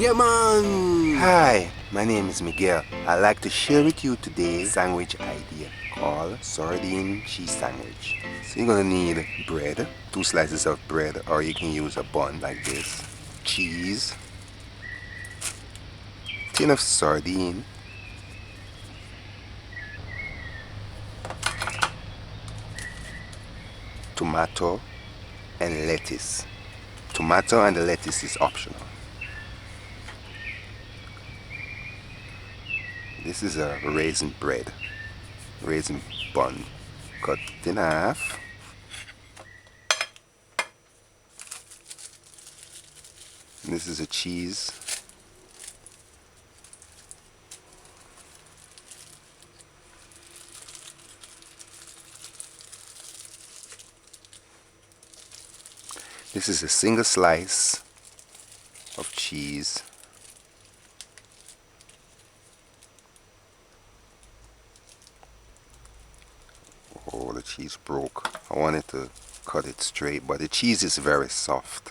Yeah, man! Hi, my name is Miguel. I'd like to share with you today's sandwich idea called Sardine Cheese Sandwich. So you're gonna need bread, 2 slices of bread, or you can use a bun like this, cheese, tin of sardine, tomato, and lettuce. Tomato and the lettuce is optional. This is a raisin bread, raisin bun, cut in half. This is a cheese. This is a single slice of cheese. Oh, the cheese broke. I wanted to cut it straight, but the cheese is very soft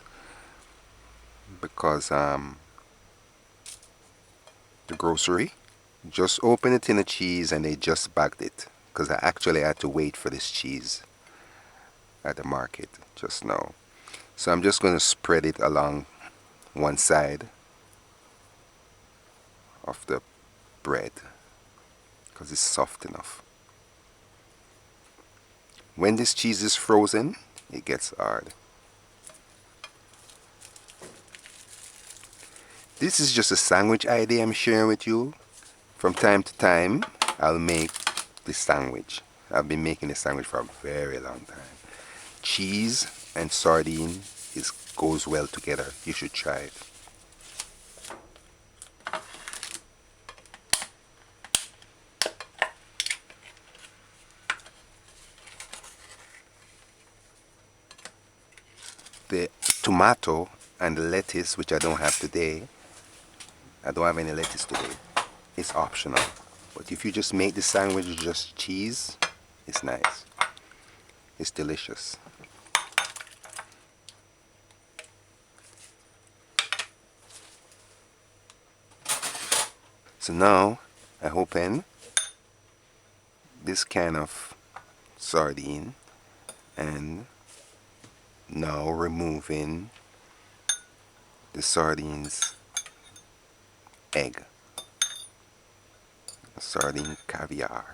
because the grocery just opened a tin of cheese and they just bagged it because I actually had to wait for this cheese at the market just now. So I'm just going to spread it along one side of the bread because it's soft enough. When this cheese is frozen, it gets hard. This is just a sandwich idea I'm sharing with you. From time to time, I'll make this sandwich. I've been making this sandwich for a very long time. Cheese and sardine goes well together. You should try it. The tomato and the lettuce, which I don't have today, I don't have any lettuce today, it's optional. But if you just make the sandwich with just cheese, it's nice. It's delicious. So now I open this can of sardine and now removing the sardines egg, sardine caviar.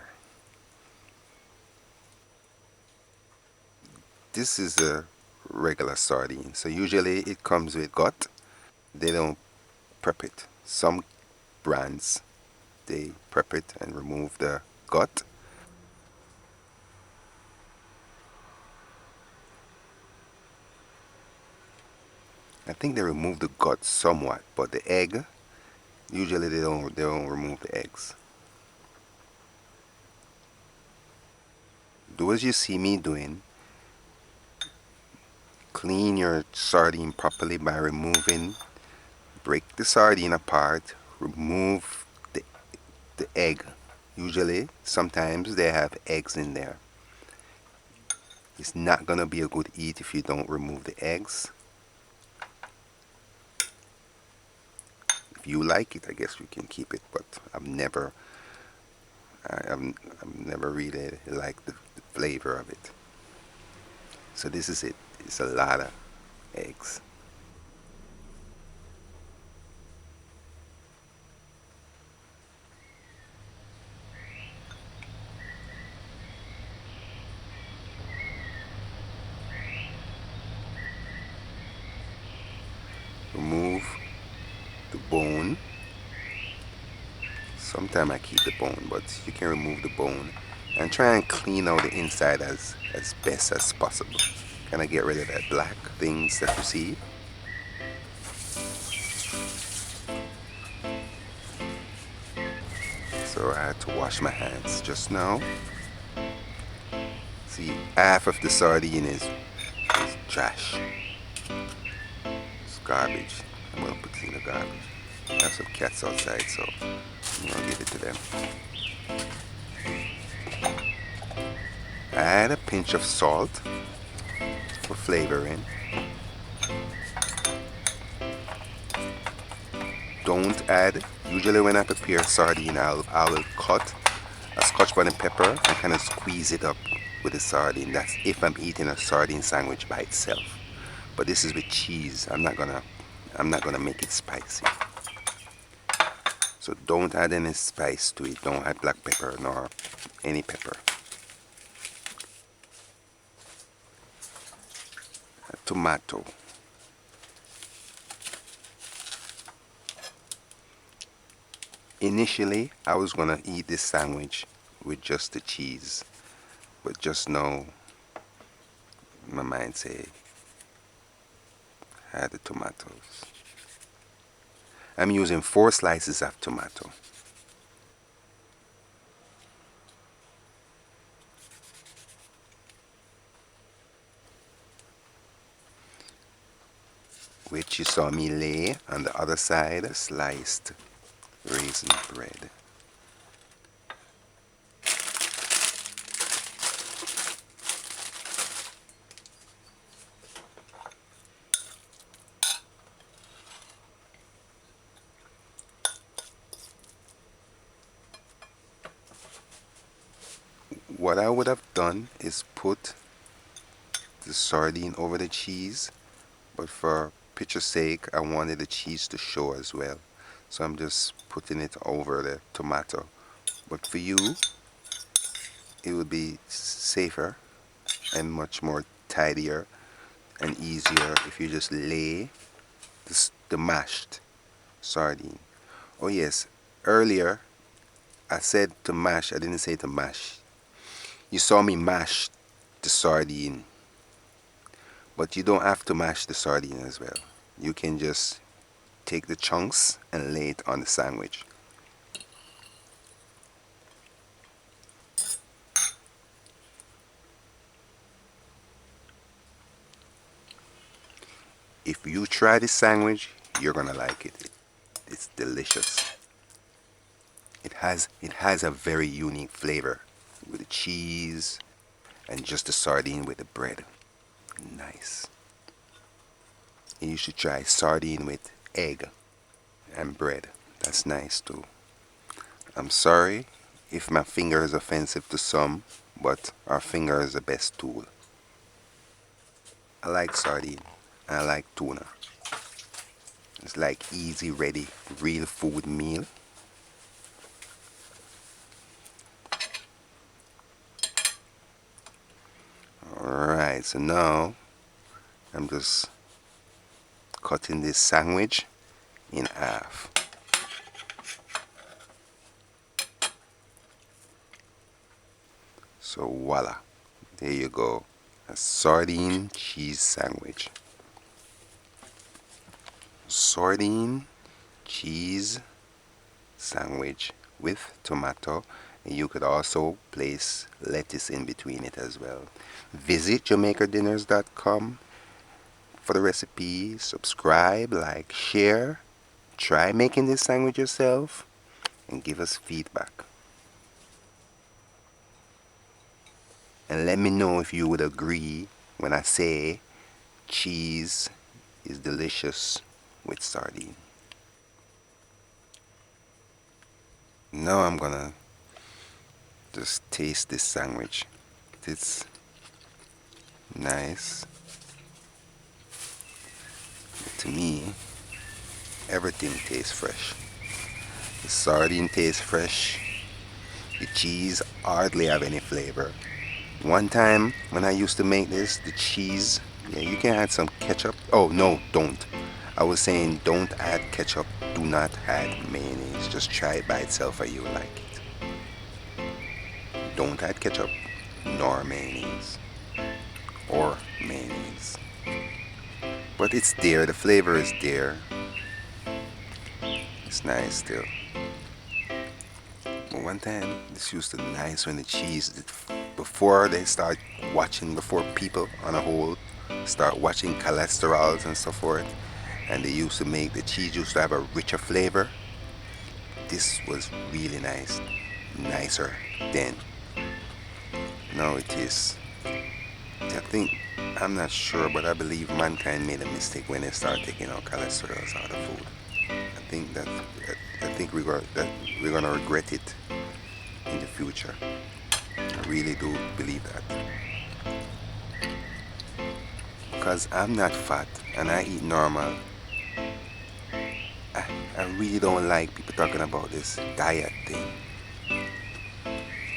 This is a regular sardine, so usually it comes with gut. They don't prep it. Some brands they prep it and remove the gut. I think they remove the gut somewhat, but the egg usually they don't remove the eggs. Do as you see me doing. Clean your sardine properly by break the sardine apart, remove the egg. Usually, sometimes they have eggs in there. It's not gonna be a good eat if you don't remove the eggs. If you like it, I guess you can keep it, but I've never really liked the flavor of it. So this is it. It's a lot of eggs. Remove the bone. Sometimes I keep the bone, but you can remove the bone and try and clean out the inside as best as possible. Kind of get rid of that black things that you see. So I had to wash my hands just now. See, half of the sardine is trash. It's garbage. I'm gonna put it in the garbage. I have some cats outside, so I'm gonna give it to them. I add a pinch of salt for flavoring. don't add, usually when I prepare sardine, I will cut a scotch bonnet pepper and kind of squeeze it up with the sardine. That's if I'm eating a sardine sandwich by itself. But this is with cheese. I'm not gonna make it spicy. So don't add any spice to it. Don't add black pepper nor any pepper. A tomato. Initially, I was gonna eat this sandwich with just the cheese, but just now my mind say add the tomatoes. I'm using 4 slices of tomato. Which you saw me lay on the other side, sliced raisin bread. What I would have done is put the sardine over the cheese, but for picture's sake, I wanted the cheese to show as well. So I'm just putting it over the tomato. But for you, it would be safer and much more tidier and easier if you just lay the mashed sardine. Oh yes, earlier I said to mash, I didn't say to mash. You saw me mash the sardine, but you don't have to mash the sardine as well. You can just take the chunks and lay it on the sandwich. If you try this sandwich, you're gonna like it. It's delicious. It has a very unique flavor with the cheese and just the sardine with the bread. Nice. And you should try sardine with egg and bread. That's nice too. I'm sorry if my finger is offensive to some, but our finger is the best tool. I like sardine. I like tuna. It's like easy, ready, real food meal. Alright, so now I'm just cutting this sandwich in half. So voila, there you go, a sardine cheese sandwich. Sardine cheese sandwich with tomato, and you could also place lettuce in between it as well. Visit JamaicaDinners.com for the recipe. Subscribe, like, share. Try making this sandwich yourself and give us feedback. And let me know if you would agree when I say cheese is delicious with sardine. Now I'm gonna just taste this sandwich. It's nice. To me, everything tastes fresh. The sardine tastes fresh. The cheese hardly have any flavor. One time when I used to make this, the cheese, yeah, you can add some ketchup. Oh no, don't. I was saying don't add ketchup. Do not add mayonnaise. Just try it by itself and you'll like it. Don't add ketchup nor mayonnaise. Or mayonnaise. But it's there, the flavor is there. It's nice still. But one time, this used to be nice when the cheese, before people on a whole start watching cholesterols and so forth, and they used to make, the cheese used to have a richer flavor. This was really nice, nicer then. Now it is, I think, I'm not sure, but I believe mankind made a mistake when they started taking out cholesterols out of food. I think we're gonna regret it in the future. I really do believe that. Because I'm not fat and I eat normal. I really don't like people talking about this diet thing.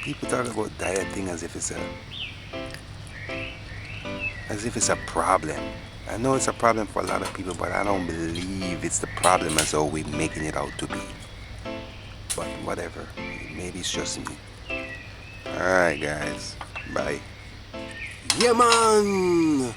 People talk about diet thing as if it's a problem. I know it's a problem for a lot of people, but I don't believe it's the problem as though we're making it out to be. But whatever, maybe it's just me. Alright guys, bye. Yeah, man!